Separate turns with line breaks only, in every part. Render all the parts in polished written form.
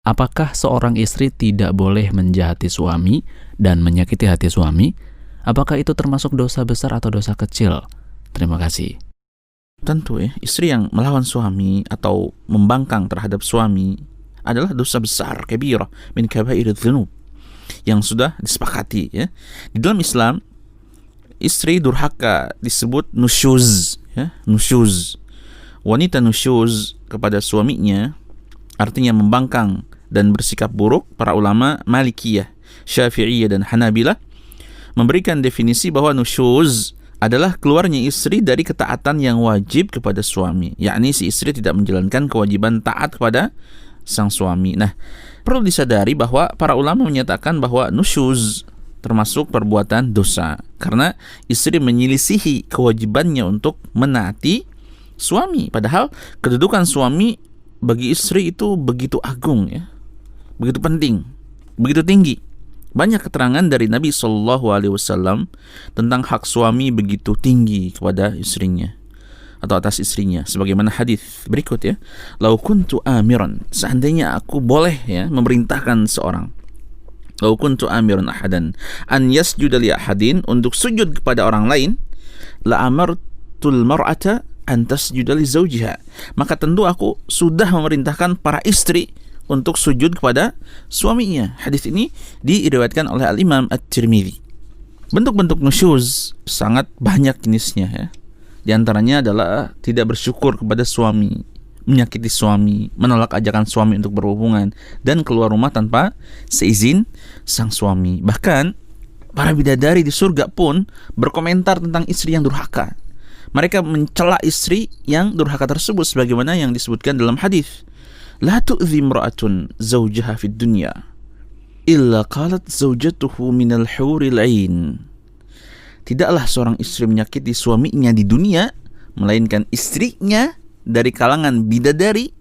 Apakah seorang istri tidak boleh menjahati suami dan menyakiti hati suami? Apakah itu termasuk dosa besar atau dosa kecil? Terima kasih.
Tentu ya, istri yang melawan suami atau membangkang terhadap suami adalah dosa besar, kabirah min kabairudz dzunub, yang sudah disepakati ya. Di dalam Islam, istri durhaka disebut nusyuz ya, nusyuz. Wanita nusyuz kepada suaminya artinya membangkang dan bersikap buruk. Para ulama Malikiyah, Syafi'iyah dan Hanabilah memberikan definisi bahwa nusyuz adalah keluarnya istri dari ketaatan yang wajib kepada suami, yakni si istri tidak menjalankan kewajiban taat kepada sang suami. Nah, perlu disadari bahwa para ulama menyatakan bahwa nusyuz termasuk perbuatan dosa karena istri menyelisihi kewajibannya untuk menaati suami, padahal kedudukan suami bagi istri itu begitu agung ya, begitu penting, begitu tinggi. Banyak keterangan dari Nabi SAW tentang hak suami begitu tinggi kepada istrinya atau atas istrinya, sebagaimana hadis berikut ya. Lau kuntu amiran, seandainya aku boleh ya memerintahkan seorang, lau kuntu amiran ahadan an yasjuda li ahadin, untuk sujud kepada orang lain, la amartul mar'ata an tasjuda li zawjiha, maka tentu aku sudah memerintahkan para istri untuk sujud kepada suaminya. Hadis ini diriwayatkan oleh Al-Imam At-Tirmidzi. Bentuk-bentuk nusyuz sangat banyak jenisnya ya. Di antaranya adalah tidak bersyukur kepada suami, menyakiti suami, menolak ajakan suami untuk berhubungan, dan keluar rumah tanpa seizin sang suami. Bahkan para bidadari di surga pun berkomentar tentang istri yang durhaka. Mereka mencela istri yang durhaka tersebut sebagaimana yang disebutkan dalam hadis. La tu'zi imra'atun zawjaha fid dunya illa qalat zawjatuhu minal huril ain. Tidaklah seorang istri menyakiti suaminya di dunia melainkan istrinya dari kalangan bidadari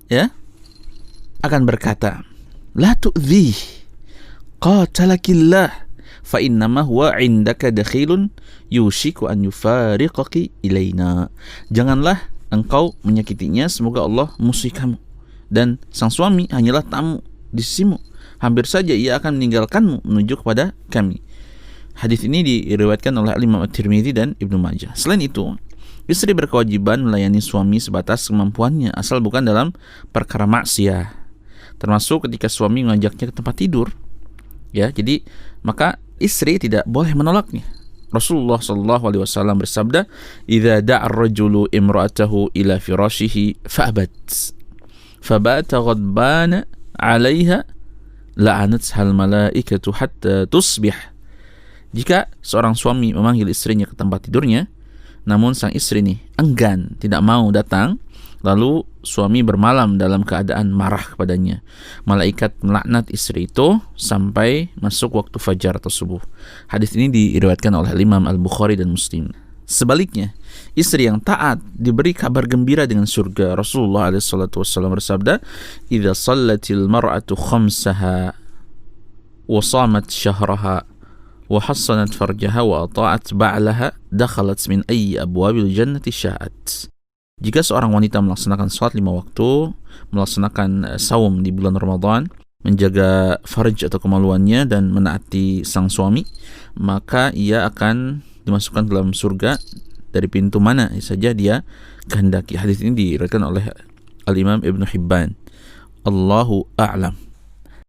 ya akan berkata, la tu'zi qatalakillah fa innama huwa indaka dakhilun yushiku an yufariqaki ilaina. Janganlah engkau menyakitinya, semoga Allah musuhi kamu, dan sang suami hanyalah tamu di sisimu, hampir saja ia akan meninggalkanmu menuju kepada kami. Hadis ini diriwayatkan oleh Imam At-Tirmidzi dan Ibnu Majah. Selain itu, istri berkewajiban melayani suami sebatas kemampuannya, asal bukan dalam perkara maksiat, termasuk ketika suami mengajaknya ke tempat tidur ya. Jadi maka istri tidak boleh menolaknya. Rasulullah SAW bersabda, "Idza da'a ar-rajulu imra'atahu ila firashihi fa'abat, fabata ghadbana 'alaiha, la'anatha al-malaikatu hatta tusbih." Jika seorang suami memanggil istrinya ke tempat tidurnya, namun sang istri nih enggan, tidak mau datang, lalu suami bermalam dalam keadaan marah kepadanya, malaikat melaknat istri itu sampai masuk waktu fajar atau subuh. Hadis ini diriwayatkan oleh Imam Al-Bukhari dan Muslim. Sebaliknya, istri yang taat diberi kabar gembira dengan surga. Rasulullah SAW bersabda, "Idza shallatil mar'atu khamsaha wa shamat syahraha wa hassanat farjaha wa ata'at ba'laha, dakhalat min ayyi abwabil jannati sya'at." Jika seorang wanita melaksanakan sholat 5 waktu, melaksanakan saum di bulan Ramadan, menjaga farj atau kemaluannya dan menaati sang suami, maka ia akan dimasukkan dalam surga dari pintu mana saja dia kehendaki. Hadis ini diriwayatkan oleh Al-Imam Ibnu Hibban. Allahu a'lam.